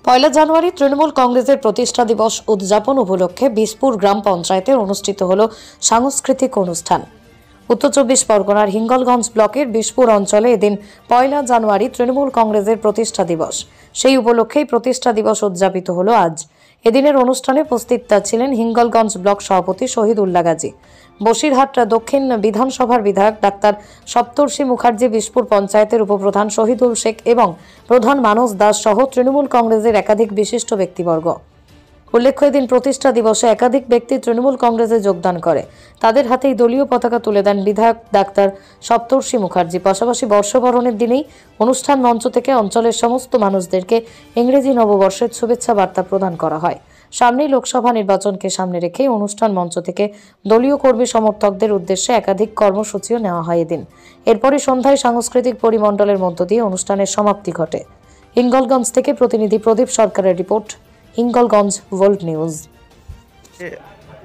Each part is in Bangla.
পয়লা জানুয়ারি তৃণমূল কংগ্রেসের প্রতিষ্ঠা দিবস উদযাপন উপলক্ষে বিশপুর গ্রাম পঞ্চায়েতে অনুষ্ঠিত হল সাংস্কৃতিক অনুষ্ঠান। উত্তর চব্বিশ পরগনার হিঙ্গলগঞ্জ ব্লকের বিশপুর অঞ্চলে এদিন পয়লা জানুয়ারি তৃণমূল কংগ্রেসের প্রতিষ্ঠা দিবস। সেই উপলক্ষেই প্রতিষ্ঠা দিবস উদযাপিত হল আজ। এদিনের অনুষ্ঠানে উপস্থিত ছিলেন হিঙ্গলগঞ্জ ব্লক সভাপতি শহীদুল্লাহ গাজী, বসিরহাট দক্ষিণ বিধানসভার বিধায়ক ডাক্তার সপ্তর্ষি মুখার্জি, বিশপুর পঞ্চায়েতের উপপ্রধান শহীদুল শেখ এবং প্রধান মানস দাস সহ তৃণমূল কংগ্রেসের একাধিক বিশিষ্ট ব্যক্তিবর্গ। উল্লেখ্য, এদিন প্রতিষ্ঠা দিবসে একাধিক ব্যক্তি তৃণমূল কংগ্রেসে যোগদান করে তাদের হাতেই দলীয় পতাকা তুলে দেন বিধায়ক ডাক্তার সপ্তর্ষি মুখার্জি। পাশাপাশি বর্ষবরণের দিনেই অনুষ্ঠান মঞ্চ থেকে অঞ্চলের সমস্ত মানুষদেরকে ইংরেজি নববর্ষের শুভেচ্ছা বার্তা প্রদান করা হয়। সামনেই লোকসভা নির্বাচনকে সামনে রেখে অনুষ্ঠান মঞ্চ থেকে দলীয় কর্মী সমর্থকদের উদ্দেশ্যে একাধিক কর্মসূচিও নেওয়া হয় এদিন। এরপরই সন্ধ্যায় সাংস্কৃতিক পরিমণ্ডলের মধ্য দিয়ে অনুষ্ঠানের সমাপ্তি ঘটে। হিঙ্গলগঞ্জ থেকে প্রতিনিধি প্রদীপ সরকারের রিপোর্ট, হিঙ্গলগঞ্জ ওয়ার্ল্ড নিউজ।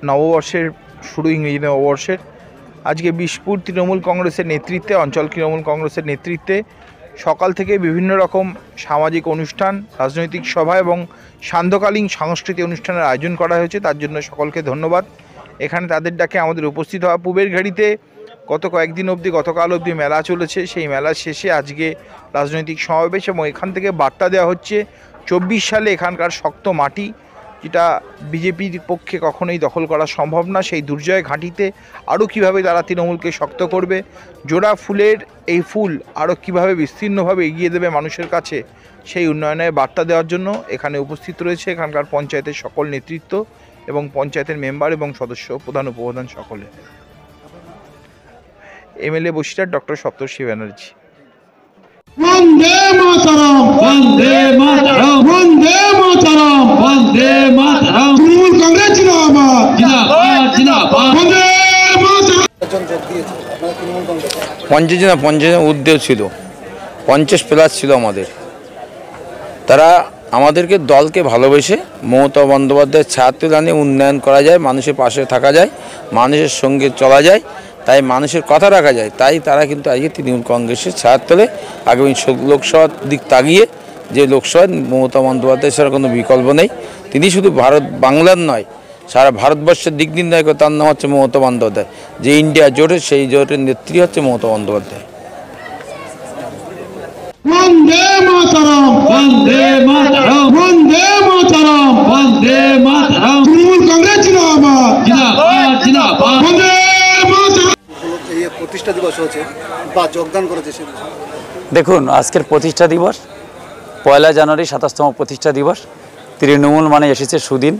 নববর্ষের শুরু, ইংরেজি নববর্ষের আজকে বিশপুর তৃণমূল কংগ্রেসের নেতৃত্বে, অঞ্চল তৃণমূল কংগ্রেসের নেতৃত্বে সকাল থেকে বিভিন্ন রকম সামাজিক অনুষ্ঠান, রাজনৈতিক সভা এবং সান্ধ্যকালীন সাংস্কৃতিক অনুষ্ঠানের আয়োজন করা হয়েছে। তার জন্য সকলকে ধন্যবাদ। এখানে তাদের ডাকে আমাদের উপস্থিত হওয়া। পুবের ঘাড়িতে গতকাল অবধি মেলা চলেছে। সেই মেলার শেষে আজকে রাজনৈতিক সমাবেশ এবং এখান থেকে বার্তা দেওয়া হচ্ছে 24 সালে এখানকার শক্ত মাটি, যেটা বিজেপির পক্ষে কখনোই দখল করা সম্ভব না, সেই দুর্জয় ঘাঁটিতে আরও কীভাবে তারা তৃণমূলকে শক্ত করবে, জোড়া ফুলের এই ফুল আরও কীভাবে বিস্তীর্ণভাবে এগিয়ে দেবে মানুষের কাছে, সেই উন্নয়নের বার্তা দেওয়ার জন্য এখানে উপস্থিত রয়েছে এখানকার পঞ্চায়েতের সকল নেতৃত্ব এবং পঞ্চায়েতের মেম্বার এবং সদস্য, প্রধান উপপ্রধান সকলে। এমএলএ বসিরহাট ডক্টর সপ্তর্ষি ব্যানার্জি। বন্দে মাতরম, বন্দে মাতরম, বন্দে মাতরম, বন্দে মাতরম। তৃণমূল কংগ্রেস জিন্দাবাদ, জিন্দাবাদ, জিন্দাবাদ। বন্দে মাতরম। পঞ্চাশ উদ্যোগ ছিল, 50+ ছিল আমাদের। তারা আমাদেরকে দলকে ভালোবেসে মমতা বন্দ্যোপাধ্যায়ের ছাত্রদানে উন্নয়ন করা যায়, মানুষের পাশে থাকা যায়, মানুষের সঙ্গে চলা যায়, তাই মানুষের কথা রাখা যায়। তাই তারা কিন্তু আজকে তৃণমূল কংগ্রেসের ছায়ার তলে আগামী লোকসভার দিক তাগিয়ে, যে লোকসভায় মমতা বন্দ্যোপাধ্যায় ছাড়া কোনো বিকল্প নেই। তিনি শুধু বাংলার নয়, সারা ভারতবর্ষের দিক নির্ণয় করে। তার নাম হচ্ছে মমতা বন্দ্যোপাধ্যায়। যে ইন্ডিয়া জোটে, সেই জোটের নেত্রী হচ্ছে মমতা বন্দ্যোপাধ্যায়। বন্দে মাতরম, বন্দে মাতরম, বন্দে মাতরম, বন্দে মাতরম। তৃণমূল কংগ্রেস জিন্দাবাদ, জিন্দাবাদ, জিন্দাবাদ। বন্দে মাতরম। এই প্রতিষ্ঠা দিবস হচ্ছে বা যোগদান করেছে সে। দেখুন, আজকের প্রতিষ্ঠা দিবস পয়লা জানুয়ারি 27তম প্রতিষ্ঠা দিবস। তৃণমূল মানে এসেছে সুদিন,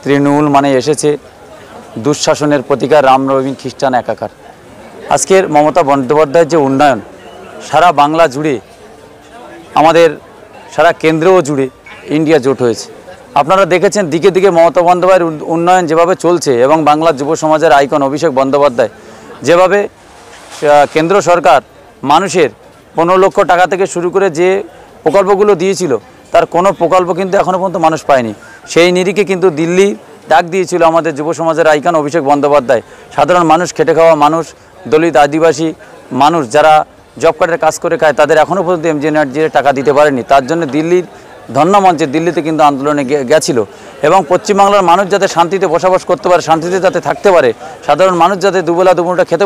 তৃণমূল মানে এসেছে দুঃশাসনের প্রতিকার, রাম নবমী খ্রিস্টান একাকার। আজকের মমতা বন্দ্যোপাধ্যায়ের যে উন্নয়ন সারা বাংলা জুড়ে, আমাদের সারা কেন্দ্রও জুড়ে ইন্ডিয়া জোট হয়েছে। আপনারা দেখেছেন দিকে দিকে মমতা বন্দ্যোপাধ্যায়ের উন্নয়ন যেভাবে চলছে এবং বাংলার যুব সমাজের আইকন অভিষেক বন্দ্যোপাধ্যায় যেভাবে কেন্দ্র সরকার মানুষের 15 লক্ষ টাকা থেকে শুরু করে যে প্রকল্পগুলো দিয়েছিল, তার কোনো প্রকল্প কিন্তু এখনও পর্যন্ত মানুষ পায়নি। সেই নিরিখে কিন্তু দিল্লি ডাক দিয়েছিল আমাদের যুব সমাজের আইকন অভিষেক বন্দ্যোপাধ্যায়। সাধারণ মানুষ, খেটে খাওয়া মানুষ, দলিত আদিবাসী মানুষ যারা জব কার্ডের কাজ করে খায়, তাদের এখনও পর্যন্ত এমজিএনআরজিএর টাকা দিতে পারেনি। তার জন্য দিল্লির ধর্ণামঞ্চে দিল্লিতে কিন্তু আন্দোলনে গেছিল। এবং পশ্চিমবাংলার মানুষ যাতে শান্তিতে বসবাস করতে পারে, শান্তিতে যাতে থাকতে পারে, সাধারণ মানুষ যাতে দুবেলা দুপুরটা খেতে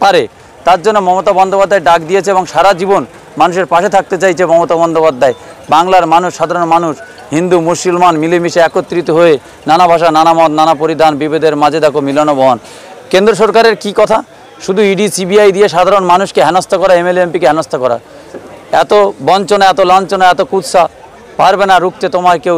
পারে, তার জন্য মমতা বন্দ্যোপাধ্যায় ডাক দিয়েছে এবং সারা জীবন মানুষের পাশে থাকতে চাইছে মমতা বন্দ্যোপাধ্যায়। বাংলার মানুষ, সাধারণ মানুষ, হিন্দু মুসলমান মিলেমিশে একত্রিত হয়ে নানা ভাষা, নানা মত, নানা পরিধান, বিভেদের মাঝে দেখো মিলন বহন। কেন্দ্র সরকারের কি কথা, শুধু ইডি সিবিআই দিয়ে সাধারণ মানুষকে হেনস্থা করা, এমএলএ এমপিকে হেনস্থা করা। এত বঞ্চনা, এত লাঞ্ছনা, এত কুৎসা পারবে না রুখতে তোমার কেউ।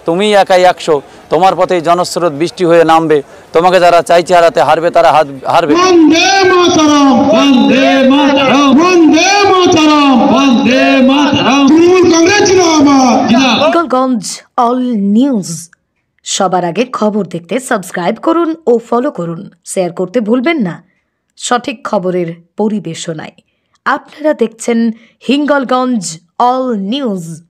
তুমিই একাই 100, তোমার পথেই জনস্রোত বৃষ্টি হয়ে নামবে। তোমাকে যারা চাইছে হারাতে, হারবে তারা হারবে। বন্দে মাতরম, বন্দে মাতরম, বন্দে মাতরম, বন্দে মাতরম। তৃণমূল কংগ্রেস জিন্দাবাদ, জিন্দাবাদ। হিঙ্গলগঞ্জ অল নিউজ, সবার আগে খবর দেখতে সাবস্ক্রাইব করুন ও ফলো করুন। শেয়ার করতে ভুলবেন না। সঠিক খবরের পরিবেশনায় আপনারা দেখছেন হিঙ্গলগঞ্জ অল নিউজ।